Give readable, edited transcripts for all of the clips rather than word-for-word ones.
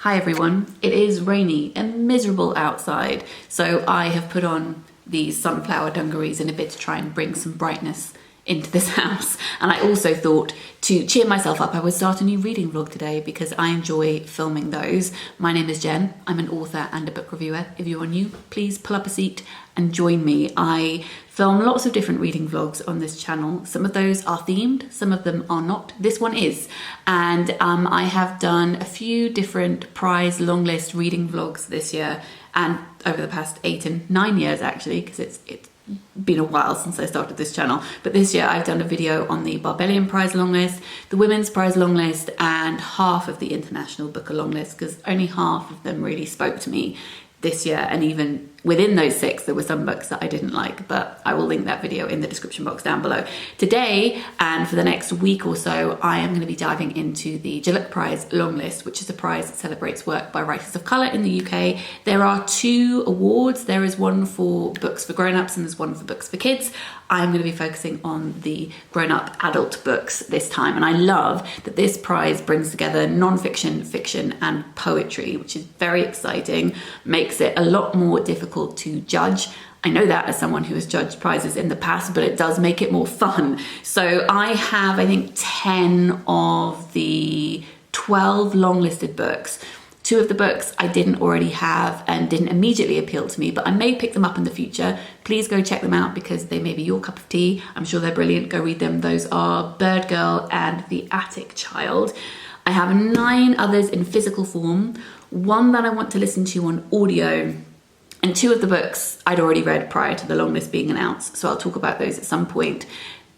Hi everyone, it is rainy and miserable outside, so I have put on these sunflower dungarees in a bit to try and bring some brightness into this house. And I also thought to cheer myself up, I would start a new reading vlog today because I enjoy filming those. My name is Jen, I'm an author and a book reviewer. If you are new, please pull up a seat and join me. I film lots of different reading vlogs on this channel. Some of those are themed, some of them are not. This one is. And I have done a few different prize long list reading vlogs this year and over the past 8 and 9 years actually, because it's been a while since I started this channel. But this year I've done a video on the Barbellion Prize long list, the Women's Prize long list, and half of the International Booker long list, because only half of them really spoke to me this year, and even within those 6 there were some books that I didn't like, but I will link that video in the description box down below. Today and for the next week or so I am going to be diving into the Jhalak Prize long list, which is a prize that celebrates work by writers of colour in the UK. There are 2 awards. There is one for books for grown-ups and there's one for books for kids. I'm going to be focusing on the grown-up adult books this time, and I love that this prize brings together non-fiction, fiction and poetry, which is very exciting, makes it a lot more difficult to judge. I know that as someone who has judged prizes in the past, but it does make it more fun. So I have, I think, 10 of the 12 long-listed books. 2 of the books I didn't already have and didn't immediately appeal to me, but I may pick them up in the future. Please go check them out because they may be your cup of tea. I'm sure they're brilliant. Go read them. Those are Birdgirl and The Attic Child. I have 9 others in physical form, 1 that I want to listen to on audio, and 2 of the books I'd already read prior to the long list being announced, so I'll talk about those at some point.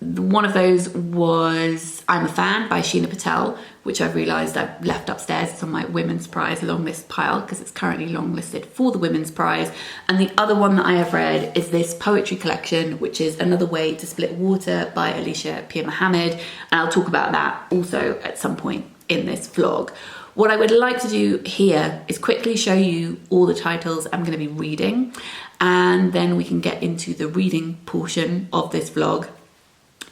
One of those was I'm a Fan by Sheena Patel, which I've realised I've left upstairs. It's on my Women's Prize long list pile because it's currently long listed for the Women's Prize. And the other one that I have read is this poetry collection, which is Another Way to Split Water by Alycia, Pirmohamed, and I'll talk about that also at some point in this vlog. What I would like to do here is quickly show you all the titles I'm going to be reading, and then we can get into the reading portion of this vlog.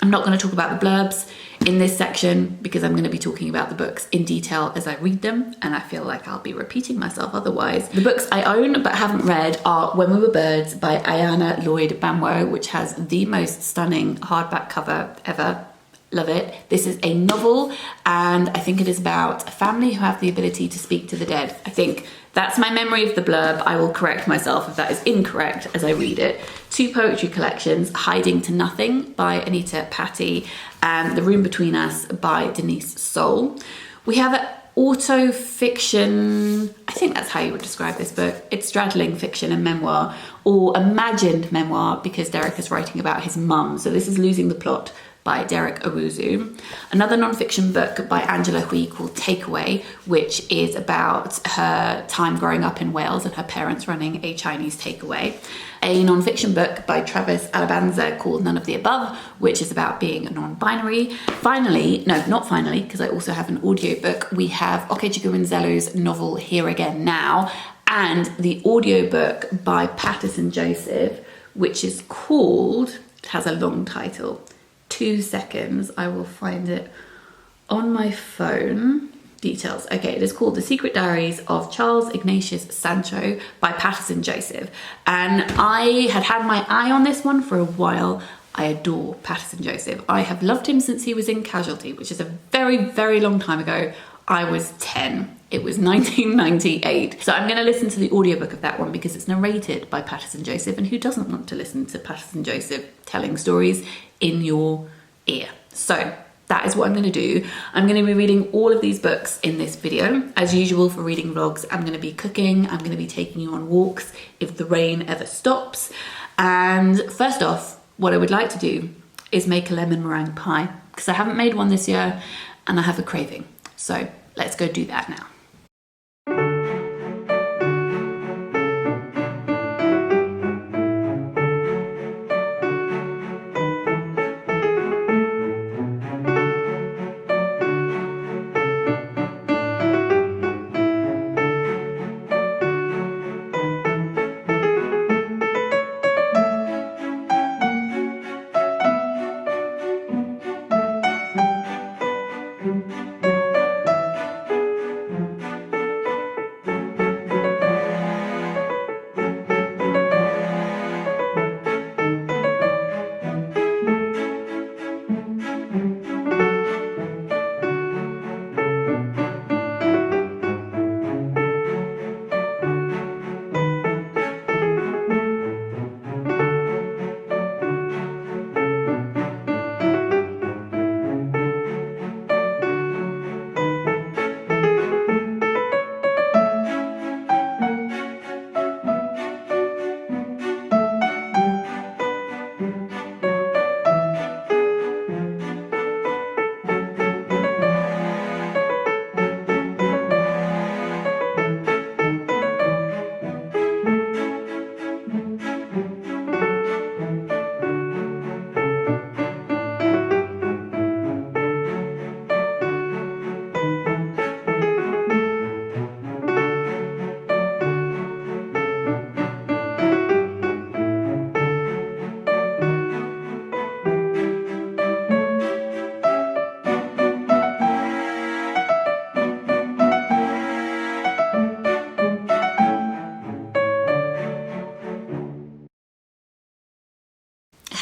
I'm not going to talk about the blurbs in this section because I'm going to be talking about the books in detail as I read them, and I feel like I'll be repeating myself otherwise. The books I own but haven't read are When We Were Birds by Ayanna, Lloyd, Banwo, which has the most stunning hardback cover ever. Love it. This is a novel, and I think it is about a family who have the ability to speak to the dead. I think that's my memory of the blurb. I will correct myself if that is incorrect as I read it. 2 poetry collections, Hiding to Nothing by Anita, Pati, and The Room Between Us by Denise, Saul. We have an auto fiction, I think that's how you would describe this book. It's straddling fiction and memoir, or imagined memoir, because Derek is writing about his mum. So this is Losing the Plot by Derek Owusu. Another non-fiction book by Angela Hui called Takeaway, which is about her time growing up in Wales and her parents running a Chinese takeaway. A non-fiction book by Travis Alabanza called None of the Above, which is about being non-binary. Finally, no, not finally, because I also have an audiobook, we have Okechukwu Nzelu's novel Here Again Now, and the audiobook by Paterson Joseph, which is called, it has a long title, 2 seconds, I will find it on my phone. Details. Okay, it is called The Secret Diaries of Charles Ignatius Sancho by Paterson Joseph. And I had my eye on this one for a while. I adore Paterson Joseph. I have loved him since he was in Casualty, which is a very, very long time ago. I was 10. It was 1998. So I'm going to listen to the audiobook of that one because it's narrated by Paterson Joseph, and who doesn't want to listen to Paterson Joseph telling stories in your ear? So that is what I'm going to do. I'm going to be reading all of these books in this video. As usual for reading vlogs, I'm going to be cooking, I'm going to be taking you on walks if the rain ever stops. And first off, what I would like to do is make a lemon meringue pie, because I haven't made one this year and I have a craving. So let's go do that now.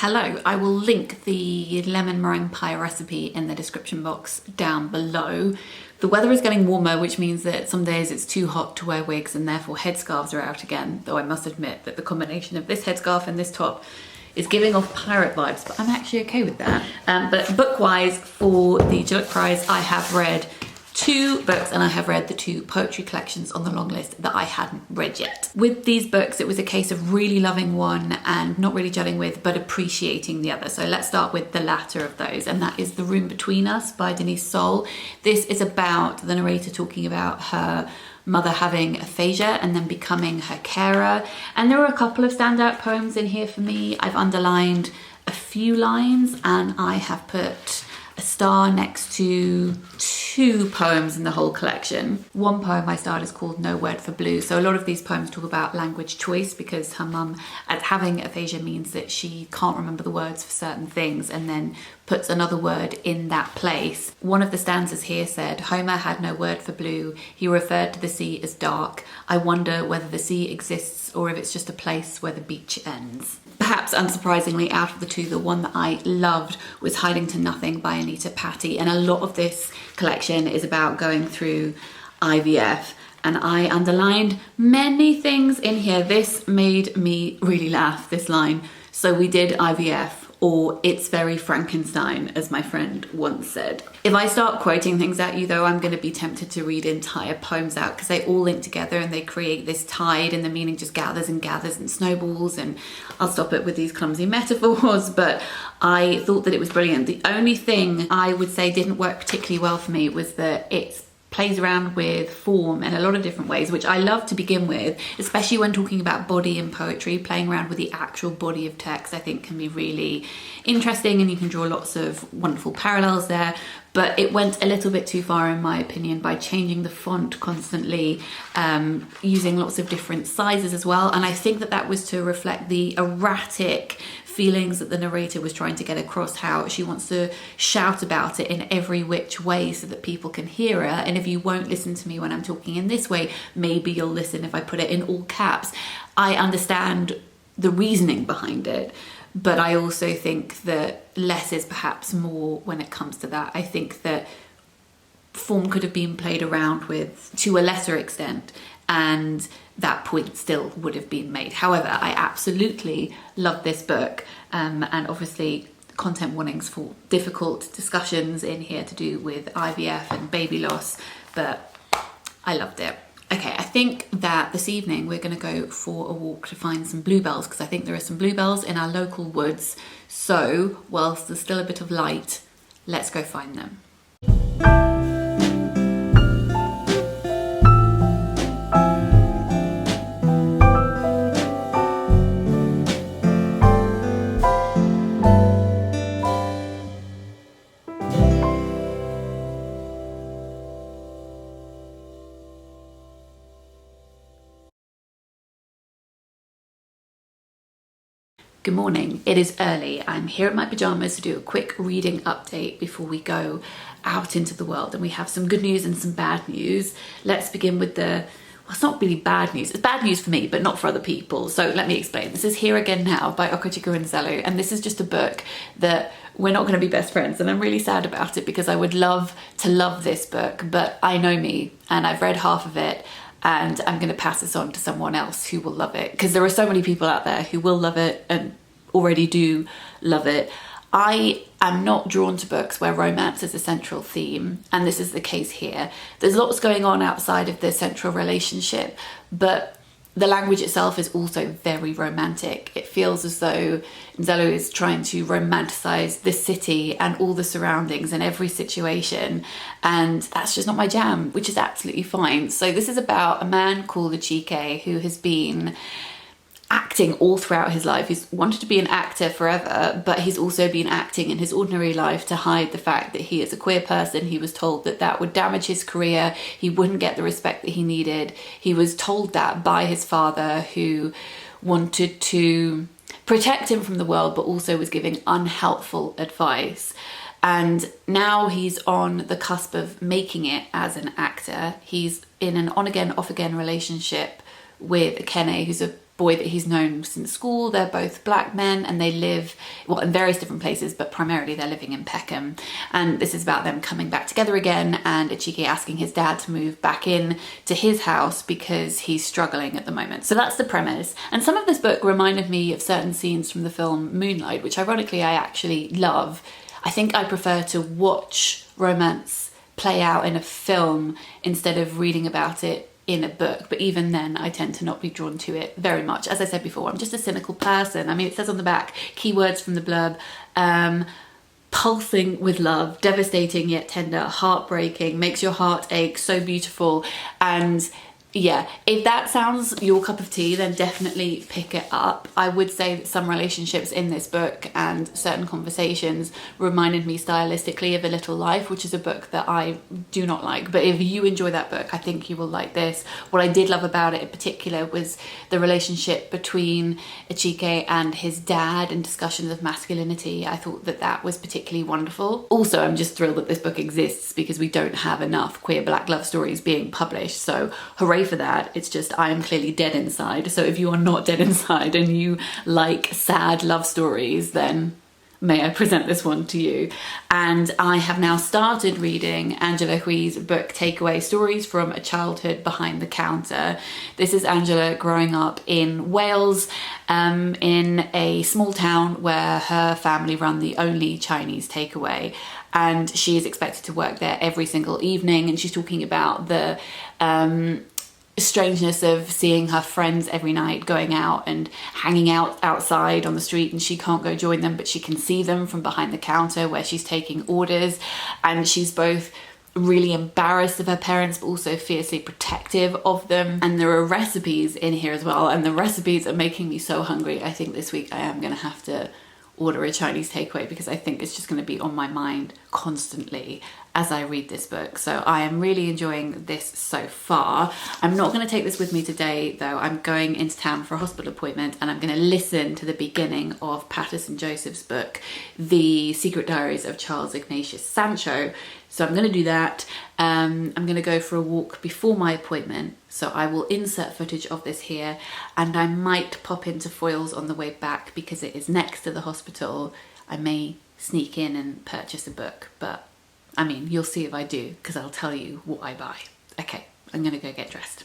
Hello, I will link the lemon meringue pie recipe in the description box down below. The weather is getting warmer, which means that some days it's too hot to wear wigs and therefore headscarves are out again, though I must admit that the combination of this headscarf and this top is giving off pirate vibes, but I'm actually okay with that. But book-wise, for the Jhalak Prize, I have read 2 books and I have read the 2 poetry collections on the long list that I hadn't read yet. With these books, it was a case of really loving one and not really gelling with, but appreciating the other. So let's start with the latter of those, and that is The Room Between Us by Denise Saul. This is about the narrator talking about her mother having aphasia and then becoming her carer. And there are a couple of standout poems in here for me. I've underlined a few lines and I have put a star next to 2 poems in the whole collection. One poem I starred is called No Word for Blue. So a lot of these poems talk about language choice, because her mum, having aphasia means that she can't remember the words for certain things and then puts another word in that place. One of the stanzas here said, Homer had no word for blue. He referred to the sea as dark. I wonder whether the sea exists or if it's just a place where the beach ends. Perhaps unsurprisingly, out of the 2, the one that I loved was Hiding to Nothing by Anita, Pati. And a lot of this collection is about going through IVF. And I underlined many things in here. This made me really laugh, this line. So we did IVF, or it's very Frankenstein, as my friend once said. If I start quoting things at you though, I'm going to be tempted to read entire poems out because they all link together and they create this tide and the meaning just gathers and gathers and snowballs, and I'll stop it with these clumsy metaphors, but I thought that it was brilliant. The only thing I would say didn't work particularly well for me was that it plays around with form in a lot of different ways, which I love to begin with, especially when talking about body in poetry. Playing around with the actual body of text I think can be really interesting, and you can draw lots of wonderful parallels there. But it went a little bit too far in my opinion by changing the font constantly, using lots of different sizes as well, and I think that that was to reflect the erratic feelings that the narrator was trying to get across, how she wants to shout about it in every which way so that people can hear her. And if you won't listen to me when I'm talking in this way, maybe you'll listen if I put it in all caps. I understand the reasoning behind it, but I also think that less is perhaps more when it comes to that. I think that form could have been played around with to a lesser extent, and that point still would have been made. However, I absolutely love this book, and obviously content warnings for difficult discussions in here to do with IVF and baby loss, but I loved it. Okay, I think that this evening we're going to go for a walk to find some bluebells, because I think there are some bluebells in our local woods. So whilst there's still a bit of light, let's go find them. Good morning, it is early. I'm here in my pajamas to do a quick reading update before we go out into the world, and we have some good news and some bad news. Let's begin with well, it's not really bad news. It's bad news for me, but not for other people. So let me explain. This is Here Again Now by Okechukwu and Nzelu, and this is just a book that we're not going to be best friends, and I'm really sad about it because I would love to love this book, but I know me and I've read half of it, and I'm going to pass this on to someone else who will love it, because there are so many people out there who will love it and already do love it. I am not drawn to books where romance is a central theme, and this is the case here. There's lots going on outside of the central relationship, but the language itself is also very romantic. It feels as though Nzelu is trying to romanticize the city and all the surroundings and every situation, and that's just not my jam, which is absolutely fine. So this is about a man called Chike who has been acting all throughout his life. He's wanted to be an actor forever, but he's also been acting in his ordinary life to hide the fact that he is a queer person. He was told that that would damage his career. He wouldn't get the respect that he needed. He was told that by his father, who wanted to protect him from the world, but also was giving unhelpful advice. And now he's on the cusp of making it as an actor. He's in an on-again, off-again relationship with Kene, who's a boy that he's known since school. They're both black men and they live, well, in various different places, but primarily they're living in Peckham. And this is about them coming back together again and Achike asking his dad to move back in to his house because he's struggling at the moment. So that's the premise. And some of this book reminded me of certain scenes from the film Moonlight, which ironically I actually love. I think I prefer to watch romance play out in a film instead of reading about it in a book, but even then I tend to not be drawn to it very much. As I said before, I'm just a cynical person. I mean, it says on the back, keywords from the blurb, pulsing with love, devastating yet tender, heartbreaking, makes your heart ache, so beautiful. And yeah, if that sounds your cup of tea, then definitely pick it up. I would say that some relationships in this book and certain conversations reminded me stylistically of A Little Life, which is a book that I do not like. But if you enjoy that book, I think you will like this. What I did love about it in particular was the relationship between Achike and his dad and discussions of masculinity. I thought that that was particularly wonderful. Also, I'm just thrilled that this book exists because we don't have enough queer black love stories being published. So hooray for that. It's just I am clearly dead inside. So if you are not dead inside and you like sad love stories, then may I present this one to you. And I have now started reading Angela Hui's book Takeaway Stories from a Childhood Behind the Counter. This is Angela growing up in Wales, in a small town where her family run the only Chinese takeaway. And she is expected to work there every single evening. And she's talking about the strangeness of seeing her friends every night going out and hanging out outside on the street, and she can't go join them, but she can see them from behind the counter where she's taking orders. And she's both really embarrassed of her parents but also fiercely protective of them. And there are recipes in here as well, and the recipes are making me so hungry. I think this week I am gonna have to order a Chinese takeaway because I think it's just going to be on my mind constantly as I read this book. So I am really enjoying this so far. I'm not going to take this with me today though. I'm going into town for a hospital appointment and I'm going to listen to the beginning of Paterson Joseph's book, The Secret Diaries of Charles Ignatius Sancho. So I'm going to do that. I'm going to go for a walk before my appointment. So I will insert footage of this here, and I might pop into Foyles on the way back because it is next to the hospital. I may sneak in and purchase a book, but I mean, you'll see if I do because I'll tell you what I buy. Okay, I'm going to go get dressed.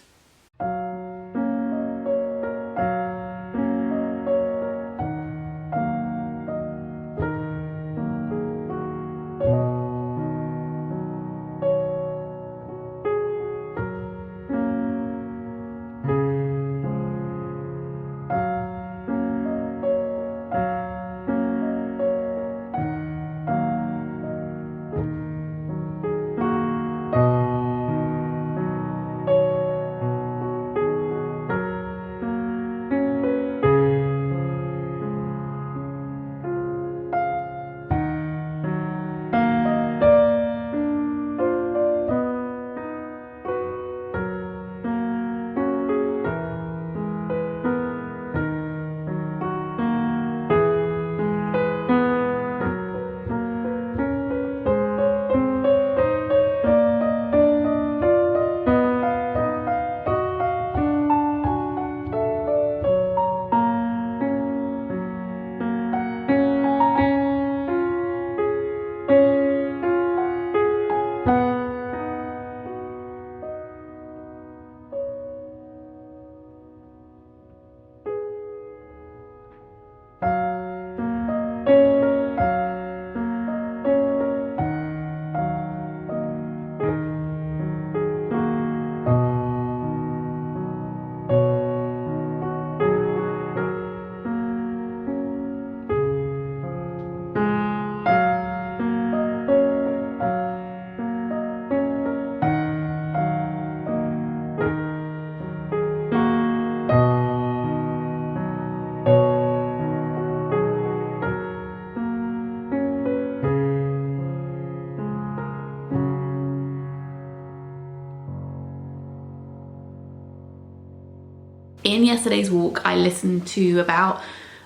In yesterday's walk, I listened to about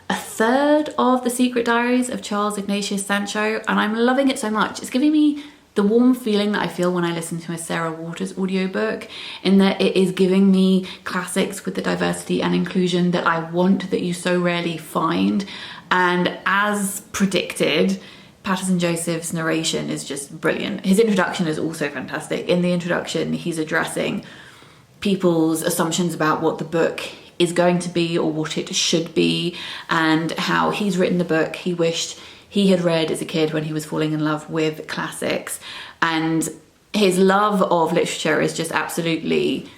a third of The Secret Diaries of Charles Ignatius Sancho, and I'm loving it so much. It's giving me the the warm feeling that I feel when I listen to a Sarah Waters audiobook, in that it is giving me classics with the diversity and inclusion that I want, that you so rarely find. And as predicted, Paterson Joseph's narration is just brilliant. His introduction is also fantastic. In the introduction, he's addressing people's assumptions about what the book is going to be or what it should be, and how he's written the book he wished he had read as a kid when he was falling in love with classics. And his love of literature is just absolutely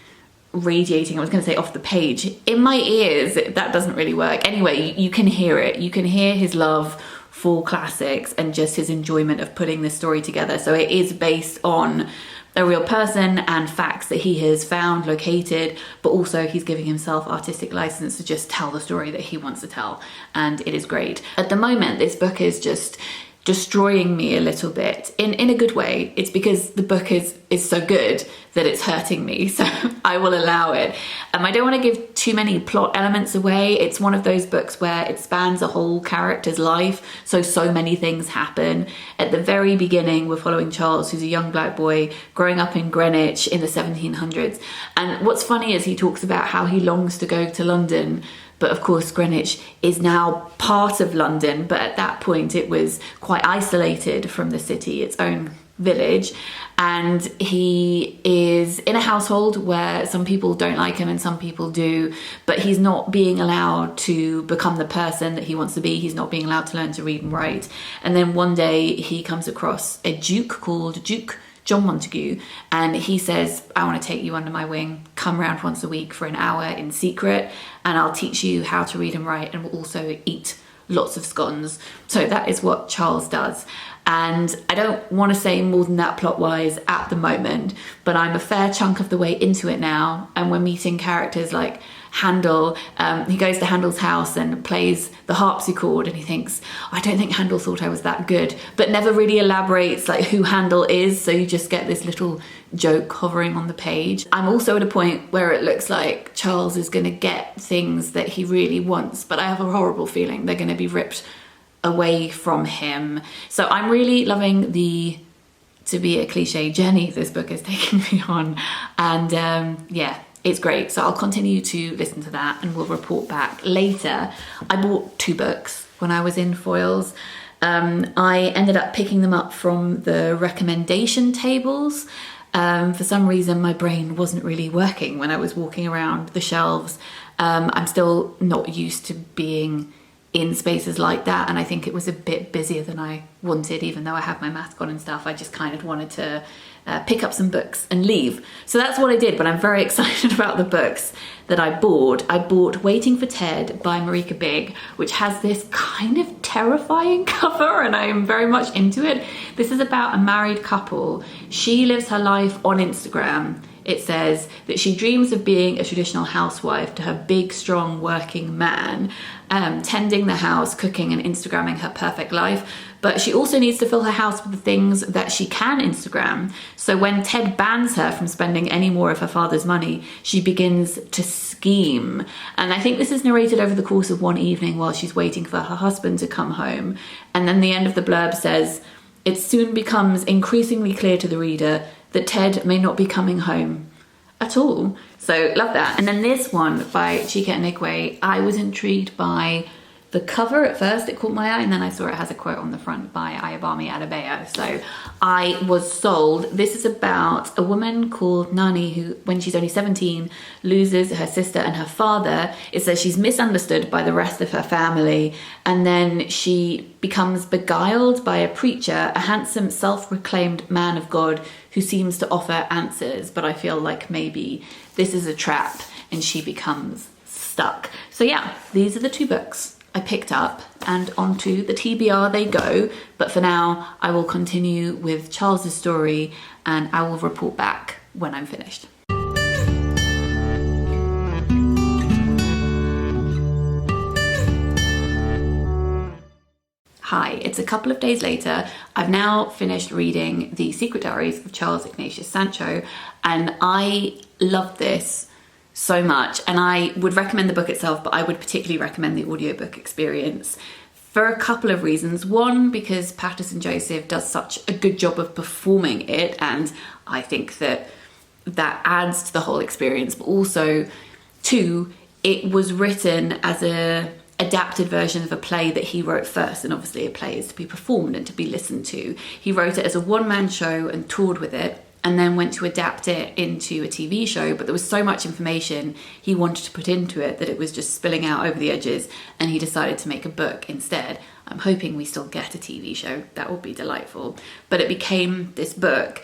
radiating. I was going to say off the page. In my ears, that doesn't really work. Anyway, you can hear it. You can hear his love for classics and just his enjoyment of putting this story together. So it is based on a real person and facts that he has found, located, but also he's giving himself artistic license to just tell the story that he wants to tell, and it is great. At the moment, this book is just destroying me a little bit in a good way. It's because the book is so good that it's hurting me, so I will allow it. I don't want to give too many plot elements away. It's one of those books where it spans a whole character's life, so many things happen. At the very beginning, we're following Charles, who's a young black boy growing up in Greenwich in the 1700s, and what's funny is he talks about how he longs to go to London. But of course, Greenwich is now part of London, but at that point it was quite isolated from the city, its own village. And he is in a household where some people don't like him and some people do, but he's not being allowed to become the person that he wants to be. He's not being allowed to learn to read and write. And then one day he comes across a duke called Duke John Montague, and he says, I want to take you under my wing, come round once a week for an hour in secret, and I'll teach you how to read and write, and we'll also eat lots of scones. So that is what Charles does. And I don't want to say more than that plot-wise at the moment, but I'm a fair chunk of the way into it now, and we're meeting characters like Handel. He goes to Handel's house and plays the harpsichord, and he thinks, I don't think Handel thought I was that good, but never really elaborates like who Handel is, so you just get this little joke hovering on the page. I'm also at a point where it looks like Charles is going to get things that he really wants, but I have a horrible feeling they're going to be ripped away from him. So I'm really loving the, to be a cliche, journey this book is taking me on, and yeah, it's great. So I'll continue to listen to that and we'll report back later. I bought 2 books when I was in Foyles. I ended up picking them up from the recommendation tables. For some reason, my brain wasn't really working when I was walking around the shelves. I'm still not used to being in spaces like that, and I think it was a bit busier than I wanted, even though I have my mask on and stuff. I just kind of wanted to pick up some books and leave. So that's what I did, but I'm very excited about the books that I bought. I bought Waiting for Ted by Marika Big, which has this kind of terrifying cover, and I am very much into it. This is about a married couple. She lives her life on Instagram. It says that she dreams of being a traditional housewife to her big, strong, working man, tending the house, cooking and Instagramming her perfect life. But she also needs to fill her house with the things that she can Instagram. So when Ted bans her from spending any more of her father's money, she begins to scheme. And I think this is narrated over the course of one evening while she's waiting for her husband to come home. And then the end of the blurb says, it soon becomes increasingly clear to the reader that Ted may not be coming home at all. So love that. And then this one by Chika Enigwe, I was intrigued by the cover at first. It caught my eye, and then I saw it has a quote on the front by Ayobami Adebayo. So I was sold. This is about a woman called Nani who, when she's only 17, loses her sister and her father. It says she's misunderstood by the rest of her family, and then she becomes beguiled by a preacher, a handsome, self-proclaimed man of God who seems to offer answers, but I feel like maybe this is a trap and she becomes stuck. So yeah, these are the 2 books I picked up, and onto the TBR they go. But for now, I will continue with Charles's story and I will report back when I'm finished. Hi, it's a couple of days later. I've now finished reading The Secret Diaries of Charles Ignatius Sancho, and I loved this so much, and I would recommend the book itself, but I would particularly recommend the audiobook experience. for a couple of reasons. One, because Paterson Joseph does such a good job of performing it, and I think that adds to the whole experience. But also, two, it was written as a adapted version of a play that he wrote first, and obviously a play is to be performed and to be listened to. He wrote it as a one-man show and toured with it, and then went to adapt it into a TV show, but there was so much information he wanted to put into it that it was just spilling out over the edges, and he decided to make a book instead. I'm hoping we still get a TV show. That would be delightful. But it became this book,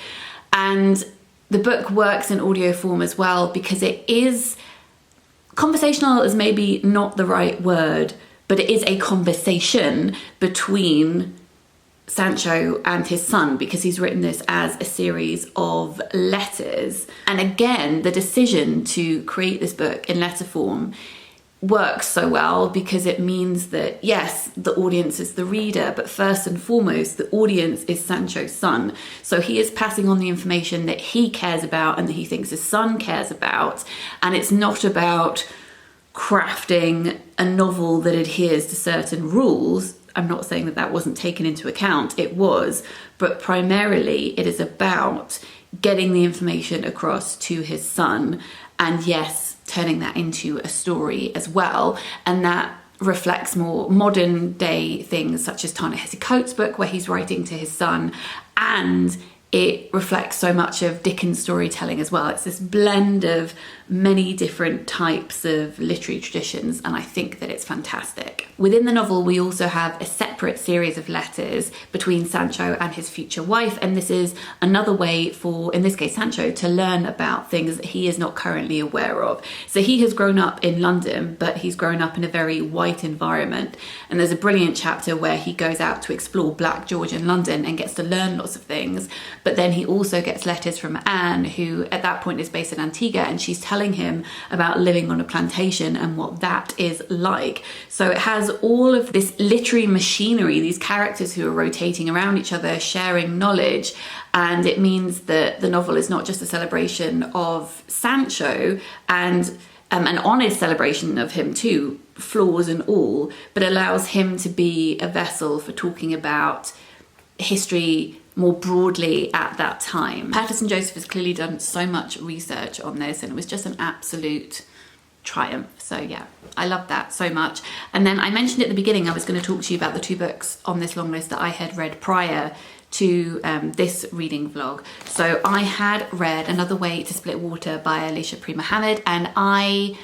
and the book works in audio form as well because it is conversational, is maybe not the right word, but it is a conversation between Sancho and his son, because he's written this as a series of letters. And again, the decision to create this book in letter form works so well because it means that, yes, the audience is the reader, but first and foremost, the audience is Sancho's son. So he is passing on the information that he cares about and that he thinks his son cares about. And it's not about crafting a novel that adheres to certain rules. I'm not saying that that wasn't taken into account, it was, but primarily it is about getting the information across to his son, and yes, turning that into a story as well. And that reflects more modern day things such as Ta-Nehisi Coates' book where he's writing to his son, and it reflects so much of Dickens storytelling as well. It's this blend of many different types of literary traditions, and I think that it's fantastic. Within the novel, we also have a separate series of letters between Sancho and his future wife, and this is another way for, in this case, Sancho to learn about things that he is not currently aware of. So he has grown up in London, but he's grown up in a very white environment, and there's a brilliant chapter where he goes out to explore Black Georgian London and gets to learn lots of things, but then he also gets letters from Anne, who at that point is based in Antigua, and she's telling him about living on a plantation and what that is like. So it has all of this literary machinery, these characters who are rotating around each other, sharing knowledge, and it means that the novel is not just a celebration of Sancho and an honest celebration of him too, flaws and all, but allows him to be a vessel for talking about history more broadly at that time. Paterson Joseph has clearly done so much research on this, and it was just an absolute triumph. So yeah, I love that so much. And then I mentioned at the beginning I was going to talk to you about the two books on this long list that I had read prior to this reading vlog. So I had read Another Way to Split Water by Alycia Pirmohamed, and I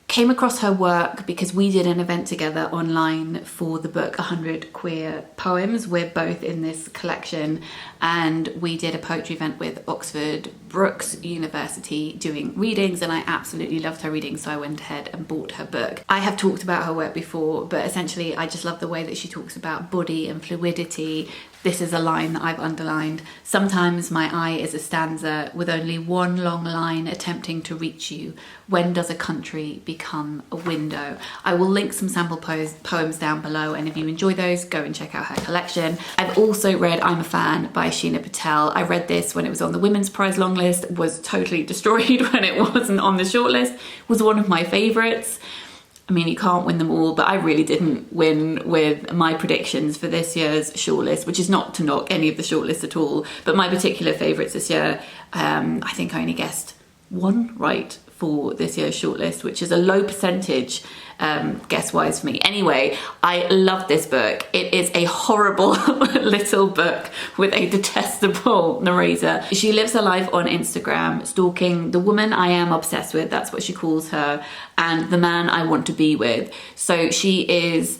came across her work because we did an event together online for the book 100 Queer Poems. We're both in this collection, and we did a poetry event with Oxford Brookes University doing readings, and I absolutely loved her reading, so I went ahead and bought her book. I have talked about her work before, but essentially I just love the way that she talks about body and fluidity. This is a line that I've underlined. Sometimes my eye is a stanza with only one long line attempting to reach you. When does a country become a window? I will link some sample poems down below, and if you enjoy those, go and check out her collection. I've also read I'm a Fan by Sheena Patel. I read this when it was on the Women's Prize long list, was totally destroyed when it wasn't on the shortlist, was one of my favourites. I mean, you can't win them all, but I really didn't win with my predictions for this year's shortlist, which is not to knock any of the shortlists at all. But my particular favourites this year, I think I only guessed one right for this year's shortlist, which is a low percentage guess-wise for me. Anyway, I love this book. It is a horrible little book with a detestable narrator. She lives her life on Instagram, stalking the woman I am obsessed with, that's what she calls her, and the man I want to be with. So she is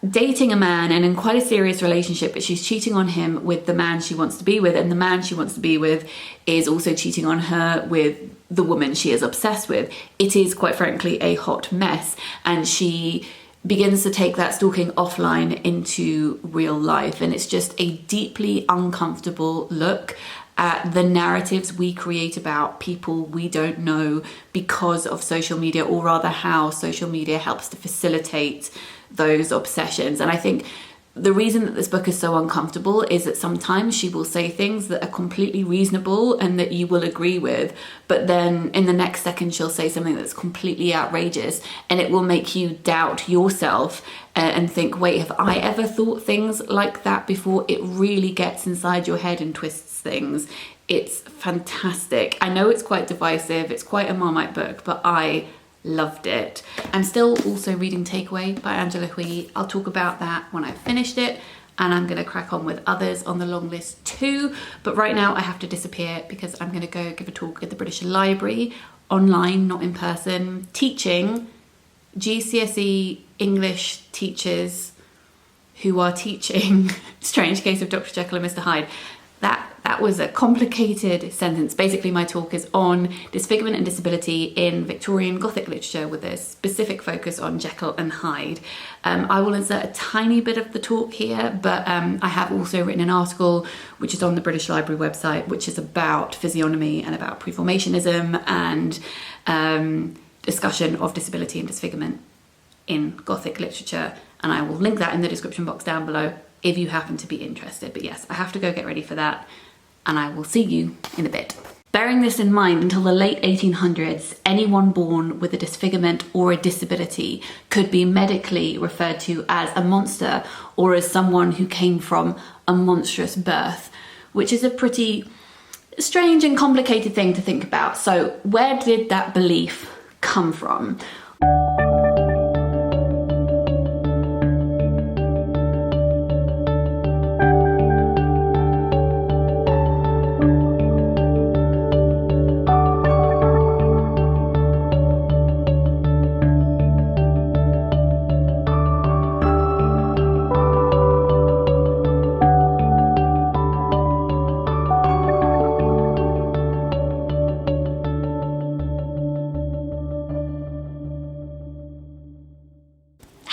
dating a man and in quite a serious relationship, but she's cheating on him with the man she wants to be with, and the man she wants to be with is also cheating on her with the woman she is obsessed with. It is, quite frankly, a hot mess, and she begins to take that stalking offline into real life, and it's just a deeply uncomfortable look at the narratives we create about people we don't know because of social media, or rather how social media helps to facilitate those obsessions. And I think the reason that this book is so uncomfortable is that sometimes she will say things that are completely reasonable and that you will agree with, but then in the next second she'll say something that's completely outrageous, and it will make you doubt yourself and think, wait, have I ever thought things like that before? It really gets inside your head and twists things. It's fantastic. I know it's quite divisive, it's quite a Marmite book, but I loved it. I'm still also reading Takeaway by Angela Hui. I'll talk about that when I've finished it, and I'm going to crack on with others on the long list too. But right now I have to disappear because I'm going to go give a talk at the British Library, online, not in person, teaching GCSE English teachers who are teaching Strange Case of Dr. Jekyll and Mr. Hyde. That was a complicated sentence. Basically, my talk is on disfigurement and disability in Victorian Gothic literature with a specific focus on Jekyll and Hyde. I will insert a tiny bit of the talk here, but I have also written an article which is on the British Library website, which is about physiognomy and about preformationism and discussion of disability and disfigurement in Gothic literature. And I will link that in the description box down below if you happen to be interested. But yes, I have to go get ready for that, and I will see you in a bit. Bearing this in mind, until the late 1800s, anyone born with a disfigurement or a disability could be medically referred to as a monster or as someone who came from a monstrous birth, which is a pretty strange and complicated thing to think about. So where did that belief come from?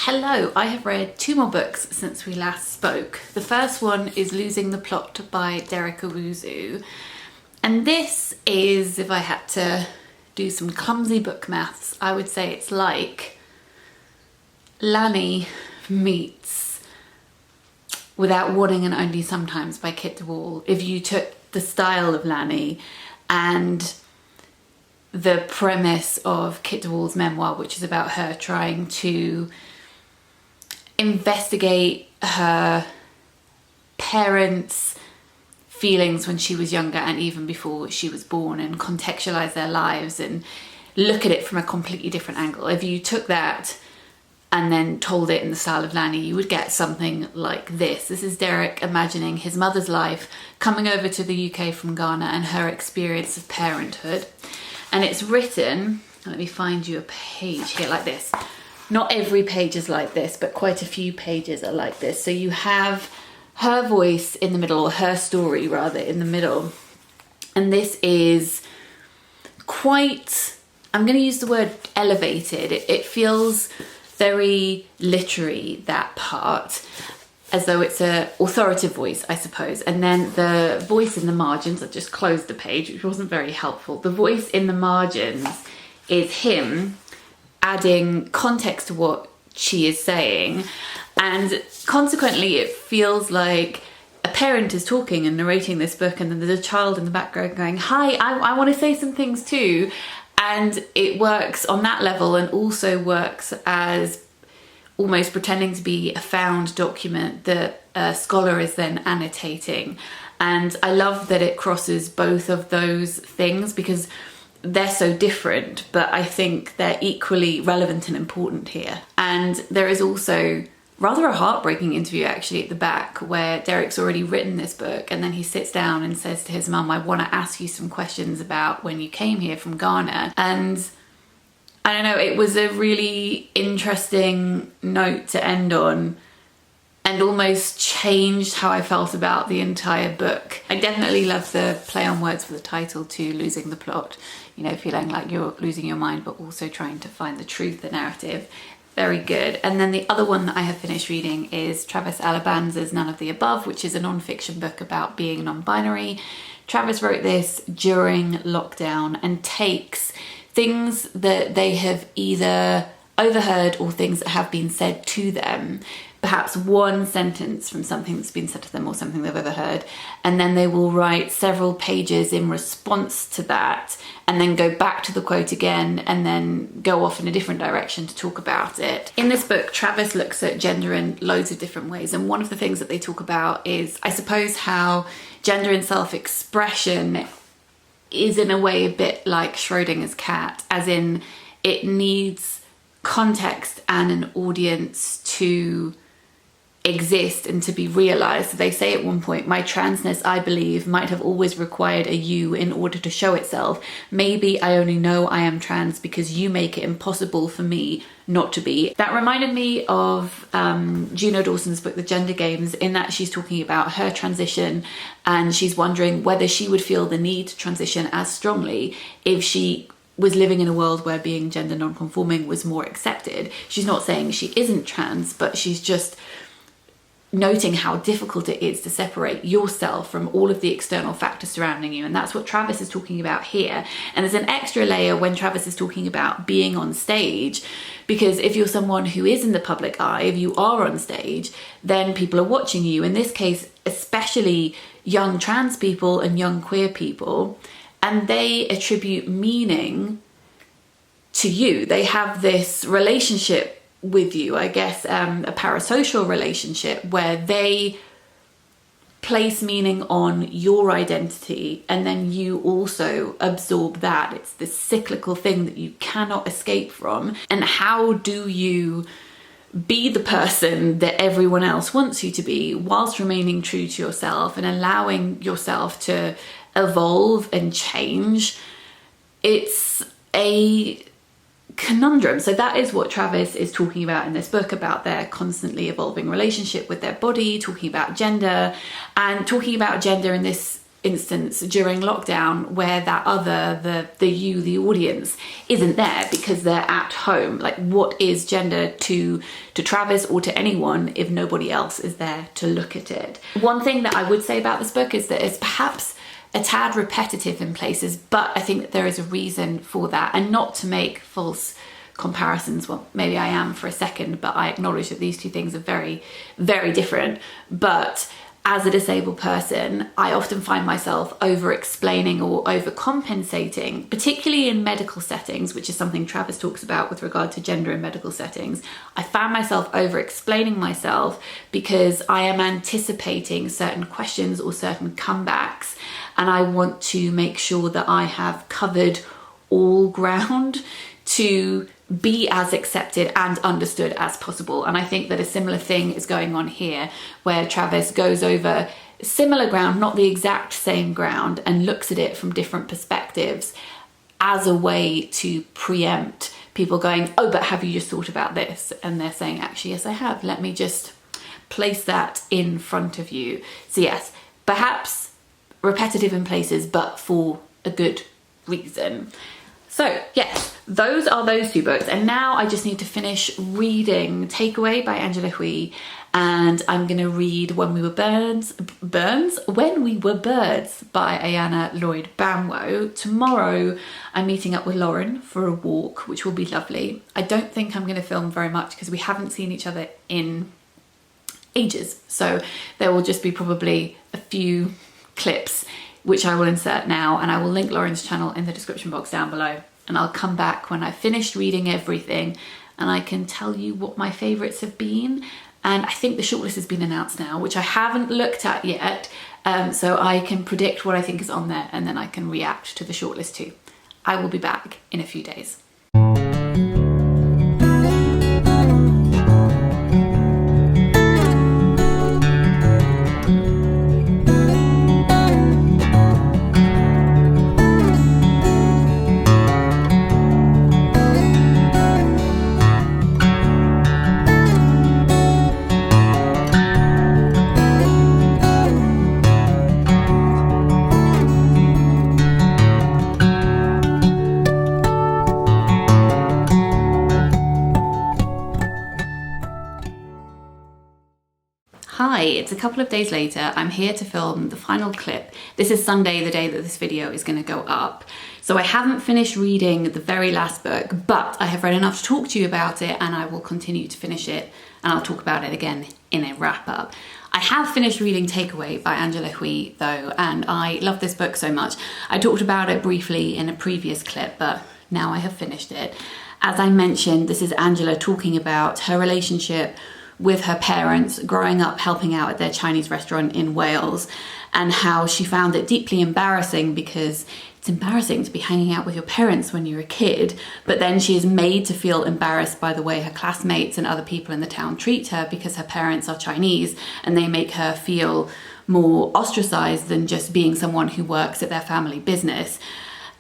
Hello, I have read 2 more books since we last spoke. The first one is Losing the Plot by Derek Owusu. And this is, if I had to do some clumsy book maths, I would say it's like Lanny meets Without Warning and Only Sometimes by Kit de Wall. If you took the style of Lanny and the premise of Kit de Wall's memoir, which is about her trying to investigate her parents' feelings when she was younger and even before she was born, and contextualize their lives and look at it from a completely different angle. If you took that and then told it in the style of Lanny, you would get something like this. This is Derek imagining his mother's life coming over to the UK from Ghana and her experience of parenthood. And it's written, let me find you a page here, like this. Not every page is like this, but quite a few pages are like this. So you have her voice in the middle, or her story rather, in the middle. And this is quite, I'm going to use the word elevated. It feels very literary, that part, as though it's a authoritative voice, I suppose. And then the voice in the margins, I just closed the page, which wasn't very helpful. The voice in the margins is him adding context to what she is saying, and consequently it feels like a parent is talking and narrating this book, and then there's a child in the background going, hi, I want to say some things too. And it works on that level, and also works as almost pretending to be a found document that a scholar is then annotating. And I love that it crosses both of those things, because they're so different, but I think they're equally relevant and important here. And there is also rather a heartbreaking interview actually at the back, where Derek's already written this book, and then he sits down and says to his mum, I want to ask you some questions about when you came here from Ghana. And I don't know, it was a really interesting note to end on, and almost changed how I felt about the entire book. I definitely love the play on words for the title too, Losing the Plot. You know, feeling like you're losing your mind, but also trying to find the truth, the narrative. Very good. And then the other one that I have finished reading is Travis Alabanza's None of the Above, which is a non-fiction book about being non-binary. Travis wrote this during lockdown and takes things that they have either overheard or things that have been said to them, perhaps one sentence from something that's been said to them or something they've ever heard, and then they will write several pages in response to that, and then go back to the quote again, and then go off in a different direction to talk about it. In this book, Travis looks at gender in loads of different ways, and one of the things that they talk about is, I suppose, how gender in self-expression is in a way a bit like Schrodinger's cat, as in it needs context and an audience to exist and to be realized. So they say at one point, my transness, I believe, might have always required a you in order to show itself. Maybe I only know I am trans because you make it impossible for me not to be. That reminded me of Juno Dawson's book, The Gender Games, in that she's talking about her transition, and she's wondering whether she would feel the need to transition as strongly if she was living in a world where being gender non-conforming was more accepted. She's not saying she isn't trans, but she's just noting how difficult it is to separate yourself from all of the external factors surrounding you. And that's what Travis is talking about here. And there's an extra layer when Travis is talking about being on stage, because if you're someone who is in the public eye, if you are on stage, then people are watching you. In this case, especially young trans people and young queer people, and they attribute meaning to you. They have this relationship with you, I guess, a parasocial relationship where they place meaning on your identity, and then you also absorb that. It's this cyclical thing that you cannot escape from. And how do you be the person that everyone else wants you to be whilst remaining true to yourself and allowing yourself to evolve and change? It's a conundrum. So that is what Travis is talking about in this book, about their constantly evolving relationship with their body, talking about gender, and talking about gender in this instance during lockdown, where that other, the you, the audience, isn't there because they're at home. Like, what is gender to Travis or to anyone if nobody else is there to look at it? One thing that I would say about this book is that it's perhaps a tad repetitive in places, but I think that there is a reason for that, and not to make false comparisons. Well, maybe I am for a second, but I acknowledge that these two things are very, very different. But as a disabled person, I often find myself over-explaining or overcompensating, particularly in medical settings, which is something Travis talks about with regard to gender in medical settings. I found myself over-explaining myself because I am anticipating certain questions or certain comebacks, and I want to make sure that I have covered all ground to be as accepted and understood as possible. And I think that a similar thing is going on here, where Travis goes over similar ground, not the exact same ground, and looks at it from different perspectives as a way to preempt people going, oh, but have you just thought about this? And they're saying, actually, yes, I have. Let me just place that in front of you. So yes, perhaps repetitive in places, but for a good reason. So yes, those are those two books. And now I just need to finish reading Takeaway by Angela Hui, and I'm going to read When We Were Birds by Ayanna, Lloyd, Banwo. Tomorrow I'm meeting up with Lauren for a walk, which will be lovely. I don't think I'm going to film very much because we haven't seen each other in ages. So there will just be probably a few clips which I will insert now, and I will link Lauren's channel in the description box down below. And I'll come back when I've finished reading everything and I can tell you what my favourites have been. And I think the shortlist has been announced now, which I haven't looked at yet, so I can predict what I think is on there, and then I can react to the shortlist too. I will be back in a few days. Hi, it's a couple of days later. I'm here to film the final clip. This is Sunday, the day that this video is going to go up. So I haven't finished reading the very last book, but I have read enough to talk to you about it, and I will continue to finish it, and I'll talk about it again in a wrap up. I have finished reading Takeaway by Angela Hui though, and I love this book so much. I talked about it briefly in a previous clip, but now I have finished it. As I mentioned, this is Angela talking about her relationship with her parents, growing up helping out at their Chinese restaurant in Wales, and how she found it deeply embarrassing because it's embarrassing to be hanging out with your parents when you're a kid, but then she is made to feel embarrassed by the way her classmates and other people in the town treat her because her parents are Chinese and they make her feel more ostracized than just being someone who works at their family business.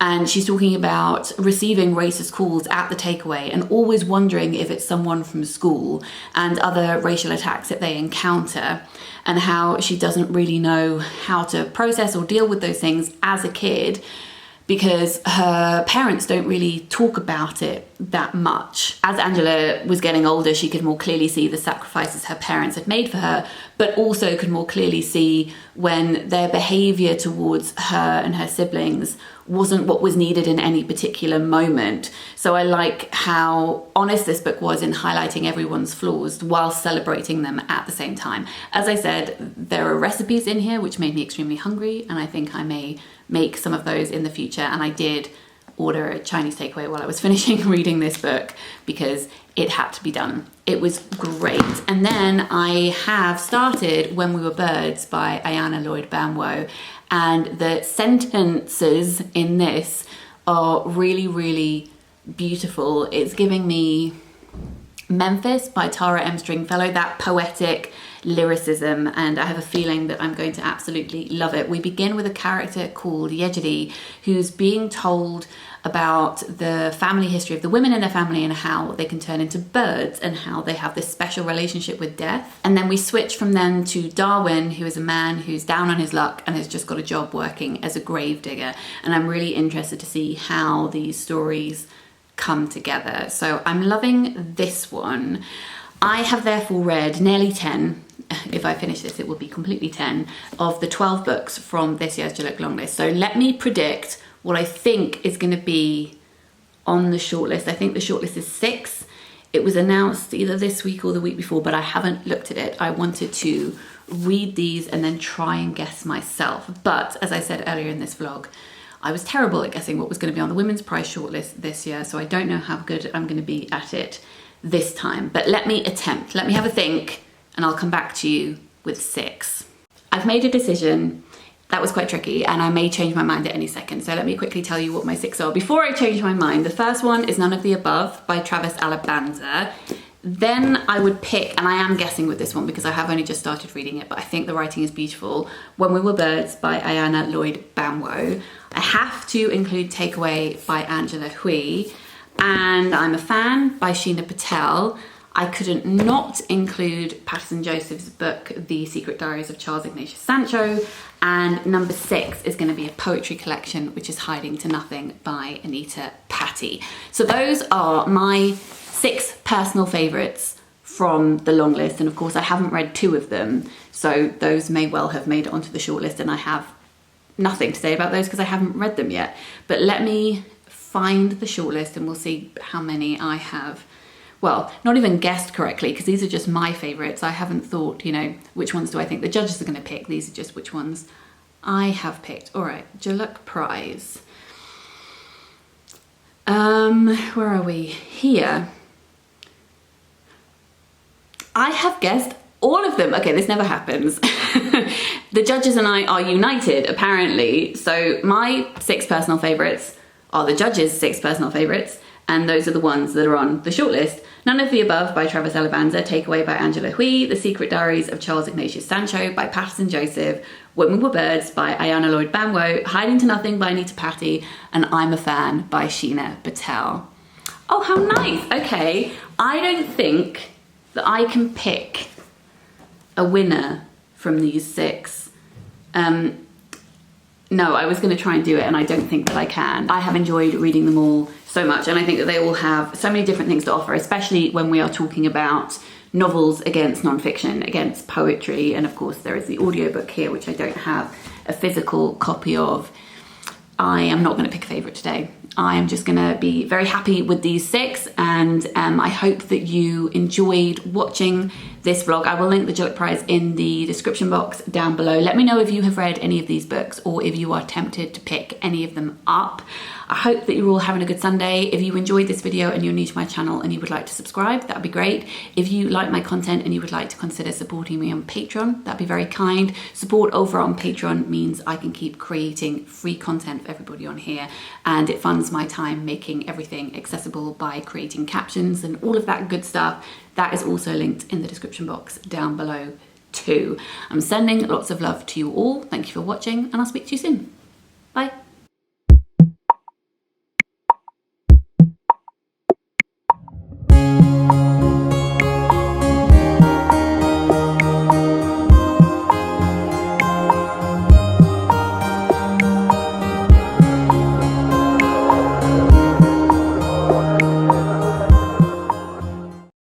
And she's talking about receiving racist calls at the takeaway and always wondering if it's someone from school, and other racial attacks that they encounter, and how she doesn't really know how to process or deal with those things as a kid because her parents don't really talk about it that much. As Angela was getting older, she could more clearly see the sacrifices her parents had made for her, but also could more clearly see when their behaviour towards her and her siblings wasn't what was needed in any particular moment. So I like how honest this book was in highlighting everyone's flaws while celebrating them at the same time. As I said, there are recipes in here which made me extremely hungry, and I think I may make some of those in the future, and I did order a Chinese takeaway while I was finishing reading this book because it had to be done. It was great. And then I have started When We Were Birds by Ayanna, Lloyd, Banwo, and the sentences in this are really, really beautiful. It's giving me Memphis by Tara M. Stringfellow, that poetic lyricism, and I have a feeling that I'm going to absolutely love it. We begin with a character called Yejidi who's being told about the family history of the women in their family and how they can turn into birds and how they have this special relationship with death. And then we switch from them to Darwin, who is a man who's down on his luck and has just got a job working as a grave digger. And I'm really interested to see how these stories come together. So I'm loving this one. I have therefore read nearly 10, if I finish this it will be completely 10, of the 12 books from this year's Jhalak Longlist. So let me predict what I think is going to be on the shortlist. I think the shortlist is 6. It was announced either this week or the week before, but I haven't looked at it. I wanted to read these and then try and guess myself. But as I said earlier in this vlog, I was terrible at guessing what was going to be on the Women's Prize shortlist this year, so I don't know how good I'm going to be at it this time. But let me attempt. Let me have a think, and I'll come back to you with 6. I've made a decision. That was quite tricky, and I may change my mind at any second. So let me quickly tell you what my 6 are. Before I change my mind, the first one is None of the Above by Travis Alabanza. Then I would pick, and I am guessing with this one because I have only just started reading it, but I think the writing is beautiful, When We Were Birds by Ayanna, Lloyd, Banwo. I have to include Takeaway by Angela Hui, and I'm a Fan by Sheena Patel. I couldn't not include Paterson Joseph's book, The Secret Diaries of Charles Ignatius Sancho, and number 6 is going to be a poetry collection, which is Hiding to Nothing by Anita, Pati. So those are my 6 personal favourites from the long list, and of course I haven't read 2 of them, so those may well have made it onto the shortlist, and I have nothing to say about those because I haven't read them yet. But let me find the shortlist and we'll see how many I have, well, not even guessed correctly, because these are just my favourites. I haven't thought, you know, which ones do I think the judges are going to pick. These are just which ones I have picked. All right, Jhalak Prize. Where are we? Here. I have guessed all of them. Okay, this never happens. The judges and I are united, apparently. So my 6 personal favourites are the judges' 6 personal favourites, and those are the ones that are on the shortlist. None of the Above by Travis Alabanza, Takeaway by Angela Hui, The Secret Diaries of Charles Ignatius Sancho by Paterson Joseph, When We Were Birds by Ayanna, Lloyd, Banwo, Hiding to Nothing by Anita, Pati, and I'm a Fan by Sheena Patel. Oh, how nice. Okay, I don't think that I can pick a winner from these 6. No, I was going to try and do it, and I don't think that I can. I have enjoyed reading them all so much, and I think that they all have so many different things to offer, especially when we are talking about novels against non-fiction, against poetry, and of course there is the audiobook here, which I don't have a physical copy of. I am not going to pick a favourite today. I am just going to be very happy with these 6, and I hope that you enjoyed watching this vlog. I will link the Jhalak Prize in the description box down below. Let me know if you have read any of these books or if you are tempted to pick any of them up. I hope that you're all having a good Sunday. If you enjoyed this video and you're new to my channel and you would like to subscribe, that would be great. If you like my content and you would like to consider supporting me on Patreon, that'd be very kind. Support over on Patreon means I can keep creating free content for everybody on here, and it funds my time making everything accessible by creating captions and all of that good stuff. That is also linked in the description box down below too. I'm sending lots of love to you all. Thank you for watching, and I'll speak to you soon. Bye.